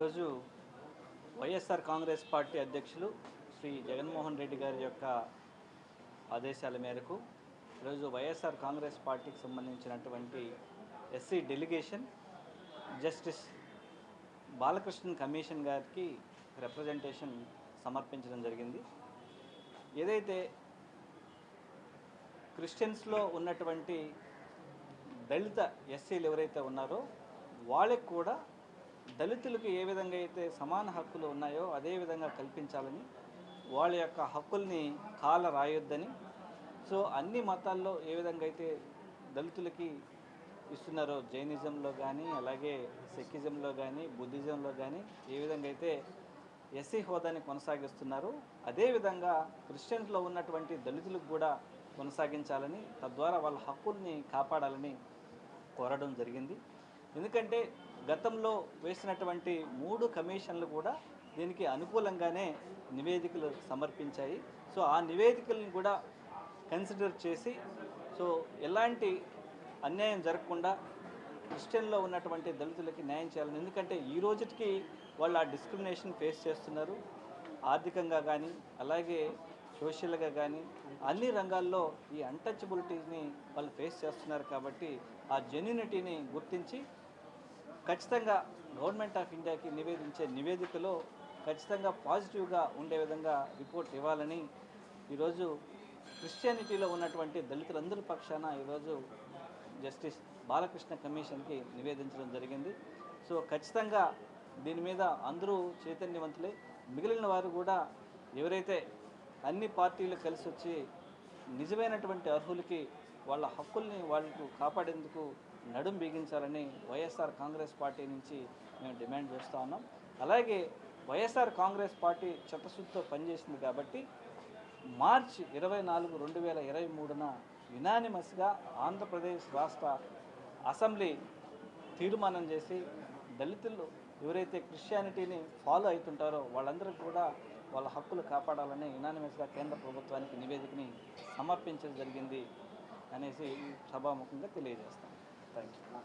ఈరోజు వైఎస్ఆర్ కాంగ్రెస్ పార్టీ అధ్యక్షులు శ్రీ జగన్మోహన్ రెడ్డి గారి యొక్క ఆదేశాల మేరకు ఈరోజు వైఎస్ఆర్ కాంగ్రెస్ పార్టీకి సంబంధించినటువంటి SC delegation justice Balakrishnan commission గారికి రిప్రజెంటేషన్ సమర్పించడం జరిగింది. ఏదైతే క్రిస్టియన్స్లో ఉన్నటువంటి దళిత ఎస్సీలు ఎవరైతే ఉన్నారో వాళ్ళకి కూడా దళితులకు ఏ విధంగా అయితే సమాన హక్కులు ఉన్నాయో అదే విధంగా కల్పించాలని, వాళ్ళ యొక్క హక్కుల్ని కాల రాయొద్దని, సో అన్ని మతాల్లో ఏ విధంగా అయితే దళితులకి ఇస్తున్నారో జైనిజంలో కానీ, అలాగే సిక్కిజంలో కానీ, బుద్ధిజంలో కానీ ఏ విధంగా అయితే ఎస్సీ హోదాని కొనసాగిస్తున్నారో అదేవిధంగా క్రిస్టియన్స్లో ఉన్నటువంటి దళితులకు కూడా కొనసాగించాలని, తద్వారా వాళ్ళ హక్కుల్ని కాపాడాలని కోరడం జరిగింది. ఎందుకంటే గతంలో వేసినటువంటి 3 కమిషన్లు కూడా దీనికి అనుకూలంగానే నివేదికలు సమర్పించాయి. సో ఆ నివేదికలను కూడా కన్సిడర్ చేసి సో ఎలాంటి అన్యాయం జరగకుండా క్రిస్టియన్లో ఉన్నటువంటి దళితులకి న్యాయం చేయాలని, ఎందుకంటే ఈ రోజుకి వాళ్ళు ఆ డిస్క్రిమినేషన్ ఫేస్ చేస్తున్నారు. ఆర్థికంగా కానీ, అలాగే సోషల్గా కానీ అన్ని రంగాల్లో ఈ అన్టచబిలిటీని వాళ్ళు ఫేస్ చేస్తున్నారు. కాబట్టి ఆ జెన్యూనిటీని గుర్తించి ఖచ్చితంగా గవర్నమెంట్ ఆఫ్ ఇండియాకి నివేదించే నివేదికలో ఖచ్చితంగా పాజిటివ్గా ఉండే విధంగా రిపోర్ట్ ఇవ్వాలని ఈరోజు క్రిస్టియానిటీలో ఉన్నటువంటి దళితులందరి పక్షాన ఈరోజు జస్టిస్ బాలకృష్ణ కమిషన్కి నివేదించడం జరిగింది. సో ఖచ్చితంగా దీని మీద అందరూ చైతన్యవంతులై మిగిలిన వారు కూడా ఎవరైతే అన్ని పార్టీలు కలిసి వచ్చి నిజమైనటువంటి అర్హులకి వాళ్ళ హక్కుల్ని వాళ్ళకు కాపాడేందుకు నడుం బిగించాలని వైఎస్ఆర్ కాంగ్రెస్ పార్టీ నుంచి మేము డిమాండ్ చేస్తూ ఉన్నాం. అలాగే వైఎస్ఆర్ కాంగ్రెస్ పార్టీ చిత్తశుద్ధితో పనిచేసింది కాబట్టి మార్చి 24, 2023న యునానిమస్గా ఆంధ్రప్రదేశ్ రాష్ట్ర అసెంబ్లీ తీర్మానం చేసి దళితులు ఎవరైతే క్రిస్టియానిటీని ఫాలో అవుతుంటారో వాళ్ళందరికీ కూడా వాళ్ళ హక్కులు కాపాడాలని యునానిమస్గా కేంద్ర ప్రభుత్వానికి నివేదికని సమర్పించడం జరిగింది అనేసి సభాముఖంగా తెలియజేస్తాం. Thank you.